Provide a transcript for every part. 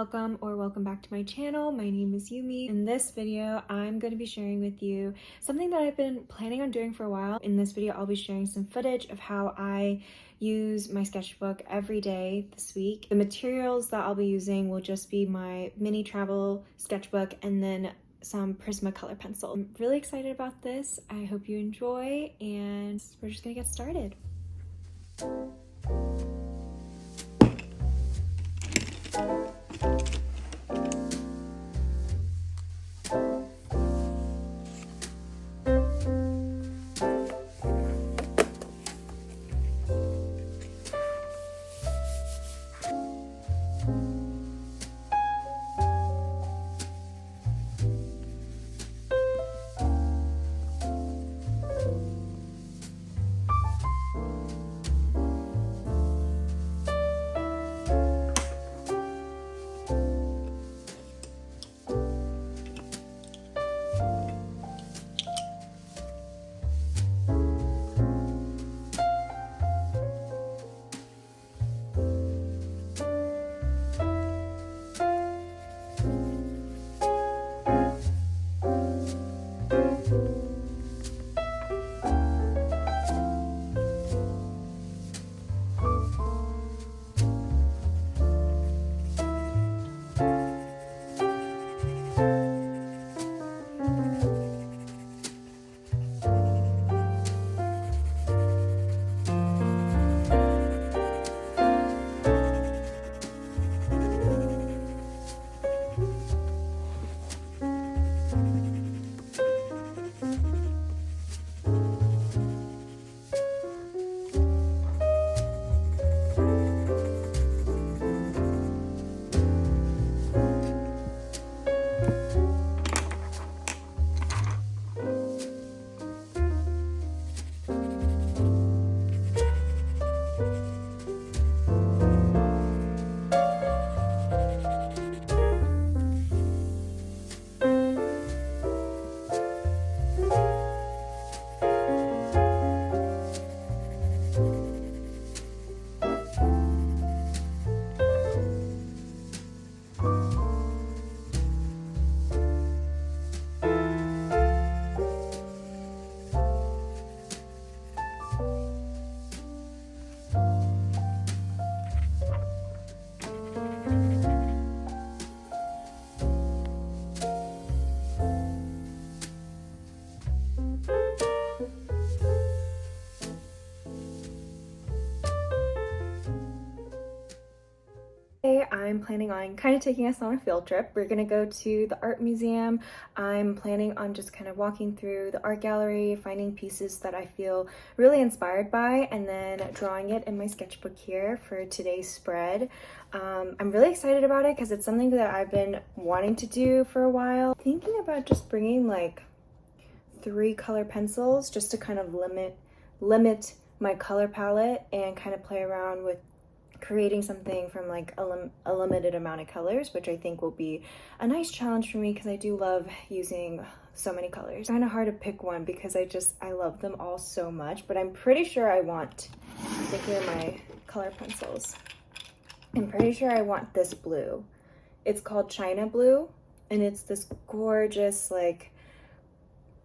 welcome back to my channel. My name is Yumi. In this video, I'm going to be sharing with you something that I've been planning on doing for a while. In this video, I'll be sharing some footage of how I use my sketchbook every day this week. The materials that I'll be using will just be my mini travel sketchbook and then some Prismacolor pencil. I'm really excited about this. I hope you enjoy, and we're just gonna get started. I'm planning on kind of taking us on a field trip. We're gonna go to the art museum. I'm planning on just kind of walking through the art gallery, finding pieces that I feel really inspired by, and then drawing it in my sketchbook here for today's spread. I'm really excited about it because it's something that I've been wanting to do for a while. Thinking about just bringing like 3 color pencils just to kind of limit my color palette and kind of play around with creating something from like a limited amount of colors, which I think will be a nice challenge for me because I do love using so many colors. It's kind of hard to pick one because I love them all so much, but I'm pretty sure I want, thinking of my color pencils, I'm pretty sure I want this blue. It's called China Blue, and it's this gorgeous like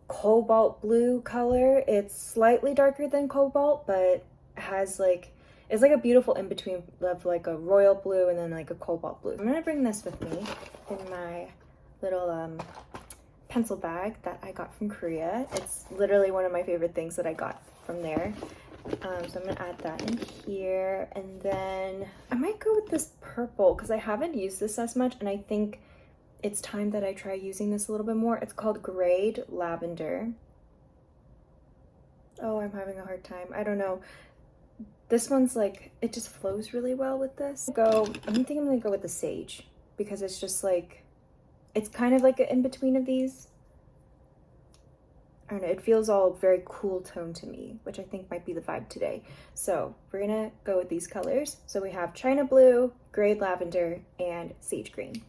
cobalt blue color. It's slightly darker than cobalt, but has like, it's like a beautiful in-between of like a royal blue and then like a cobalt blue. I'm gonna bring this with me in my little pencil bag that I got from Korea. It's literally one of my favorite things that I got from there. So I'm gonna add that in here, and then I might go with this purple because I haven't used this as much, and I think it's time that I try using this a little bit more. It's called Grade Lavender. Oh, I'm having a hard time. I don't know. This one's like, it just flows really well with this. I think I'm gonna go with the Sage because it's just like, it's kind of like an in-between of these. I don't know, it feels all very cool tone to me, which I think might be the vibe today. So we're gonna go with these colors. So we have China Blue, Grade Lavender, and Sage Green.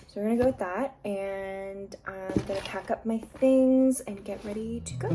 So we're gonna go with that, and I'm gonna pack up my things and get ready to go.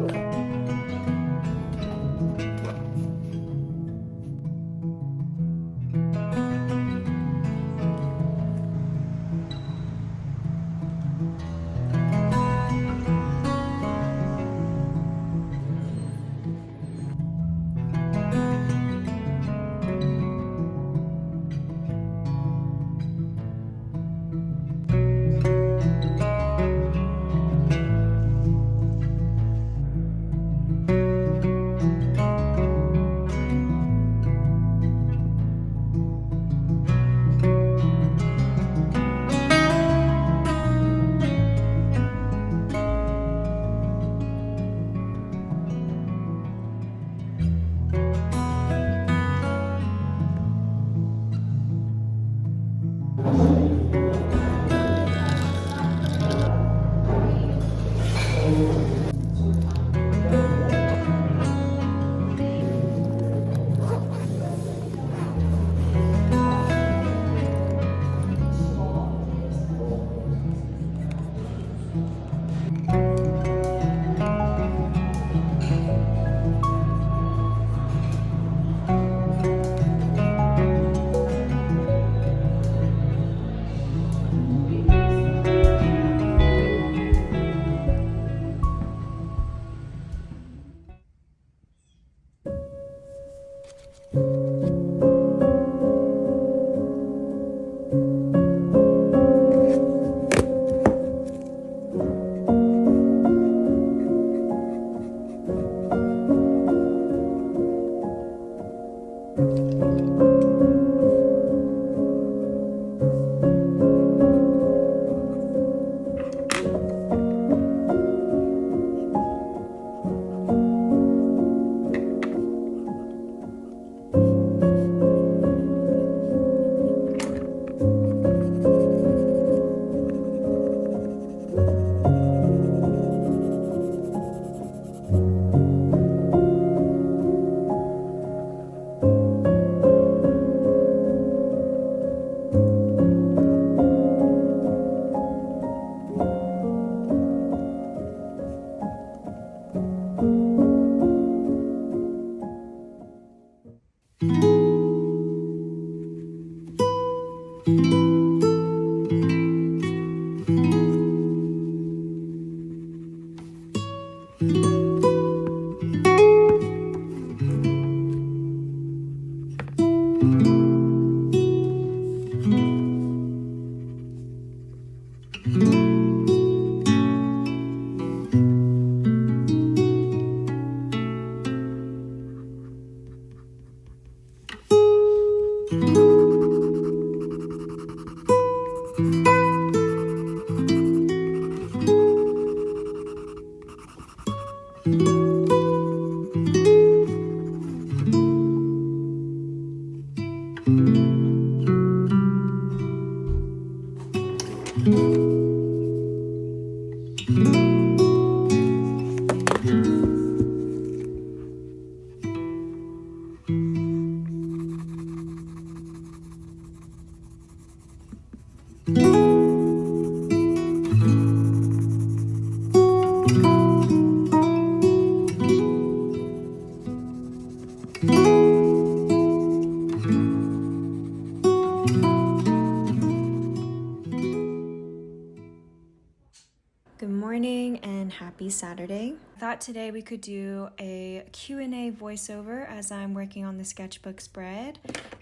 Good morning and happy Saturday. I thought today we could do a Q&A voiceover as I'm working on the sketchbook spread.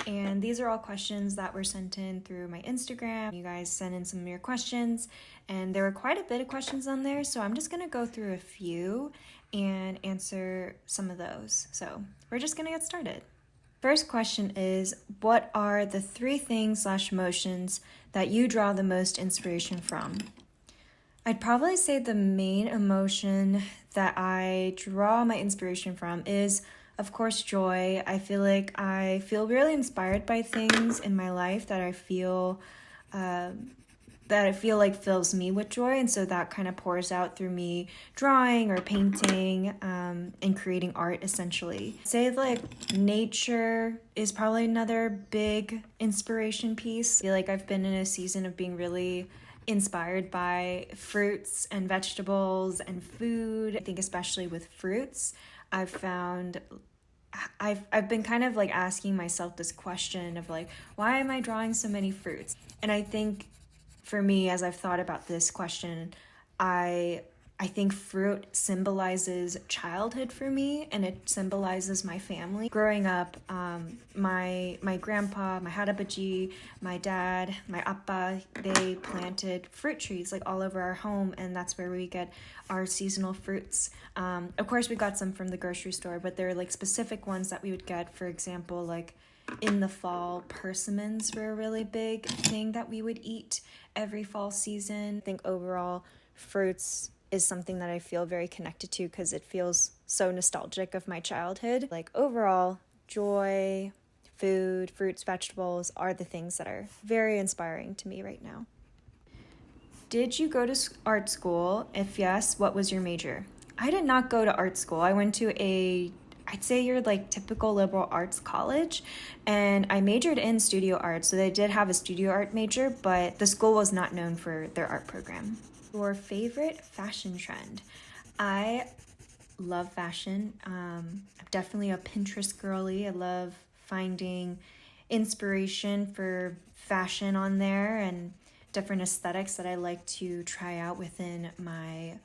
And these are all questions that were sent in through my Instagram. You guys sent in some of your questions and there were quite a bit of questions on there. So I'm just gonna go through a few and answer some of those. So we're just gonna get started. First question is, what are the 3 things/emotions that you draw the most inspiration from? I'd probably say the main emotion that I draw my inspiration from is, of course, joy. I feel like I feel really inspired by things in my life that I feel like fills me with joy, and so that kind of pours out through me drawing or painting and creating art, essentially. I'd say like nature is probably another big inspiration piece. I feel like I've been in a season of being really inspired by fruits and vegetables and food. I think especially with fruits, I've been kind of like asking myself this question of like, why am I drawing so many fruits? And I think for me, as I've thought about this question, I think fruit symbolizes childhood for me, and it symbolizes my family. Growing up, my grandpa, my harabaji, my dad, my appa, they planted fruit trees like all over our home, and that's where we get our seasonal fruits. Of course, we got some from the grocery store, but there are like specific ones that we would get. For example, like in the fall, persimmons were a really big thing that we would eat every fall season. I think overall, fruits is something that I feel very connected to because it feels so nostalgic of my childhood. Like overall, joy, food, fruits, vegetables are the things that are very inspiring to me right now. Did you go to art school? If yes, what was your major? I did not go to art school. I went to I'd say your like typical liberal arts college, and I majored in studio art. So they did have a studio art major, but the school was not known for their art program. Your favorite fashion trend? I love fashion. I'm definitely a Pinterest girly. I love finding inspiration for fashion on there and different aesthetics that I like to try out within my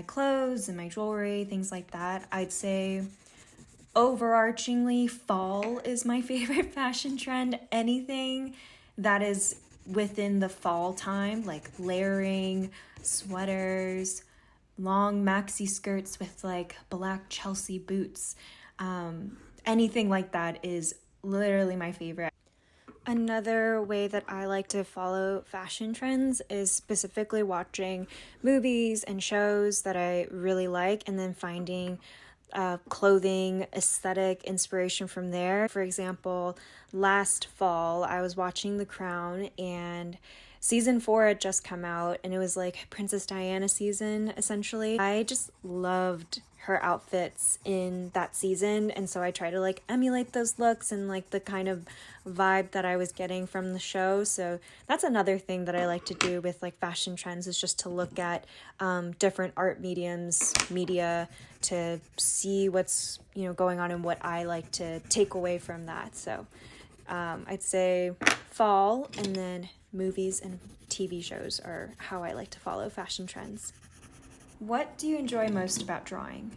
clothes and my jewelry, things like that. I'd say Overarchingly, fall is my favorite fashion trend. Anything that is within the fall time, like layering, sweaters, long maxi skirts with like black Chelsea boots, anything like that is literally my favorite. Another way that I like to follow fashion trends is specifically watching movies and shows that I really like and then finding clothing, aesthetic inspiration from there. For example, last fall, I was watching The Crown and season 4 had just come out and it was like Princess Diana season essentially. I just loved her outfits in that season, and so I try to like emulate those looks and like the kind of vibe that I was getting from the show. So that's another thing that I like to do with like fashion trends, is just to look at different art media to see what's going on and what I like to take away from that. So I'd say fall, and then movies and TV shows are how I like to follow fashion trends. What do you enjoy most about drawing?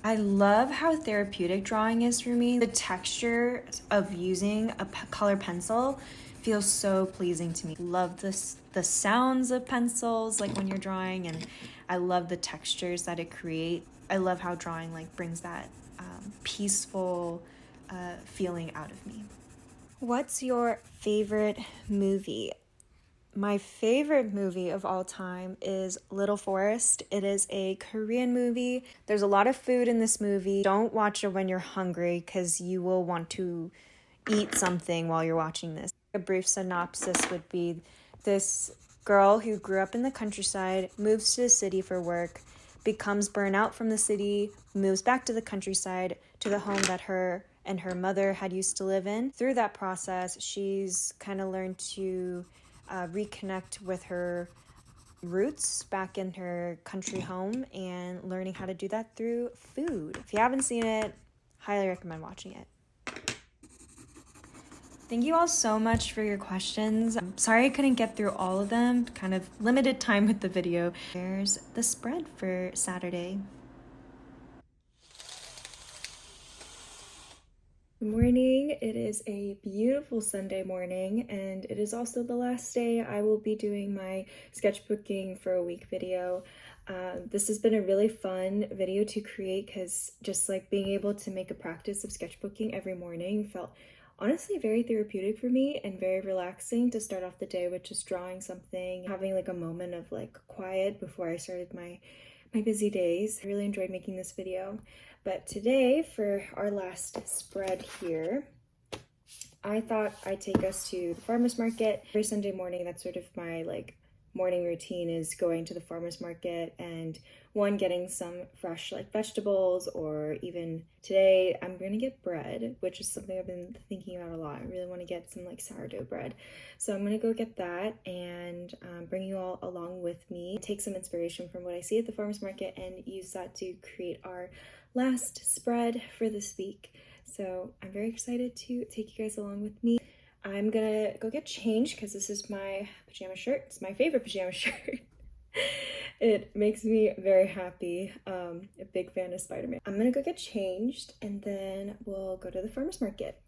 I love how therapeutic drawing is for me. The texture of using a color pencil feels so pleasing to me. Love the sounds of pencils like when you're drawing, and I love the textures that it creates. I love how drawing like brings that peaceful feeling out of me. What's your favorite movie? My favorite movie of all time is Little Forest. It is a Korean movie. There's a lot of food in this movie. Don't watch it when you're hungry because you will want to eat something while you're watching this. A brief synopsis would be this girl who grew up in the countryside, moves to the city for work, becomes burnt out from the city, moves back to the countryside to the home that her and her mother had used to live in. Through that process, she's kind of learned to reconnect with her roots back in her country home and learning how to do that through food. If you haven't seen it, highly recommend watching it. Thank you all so much for your questions. I'm sorry I couldn't get through all of them, kind of limited time with the video. There's the spread for Saturday. Good morning. It is a beautiful Sunday morning, and it is also the last day I will be doing my sketchbooking for a week video. This has been a really fun video to create because just like being able to make a practice of sketchbooking every morning felt honestly very therapeutic for me and very relaxing to start off the day with just drawing something, having like a moment of like quiet before I started my busy days. I really enjoyed making this video. But today, for our last spread here, I thought I'd take us to the farmer's market. Every Sunday morning, that's sort of my like morning routine, is going to the farmer's market and getting some fresh like vegetables, or even today I'm gonna get bread, which is something I've been thinking about a lot. I really want to get some like sourdough bread. So I'm gonna go get that and bring you all along with me, take some inspiration from what I see at the farmer's market and use that to create our last spread for this week. So I'm very excited to take you guys along with me. I'm gonna go get changed because this is my pajama shirt. It's my favorite pajama shirt. It makes me very happy. A big fan of Spider-Man. I'm gonna go get changed and then we'll go to the farmer's market.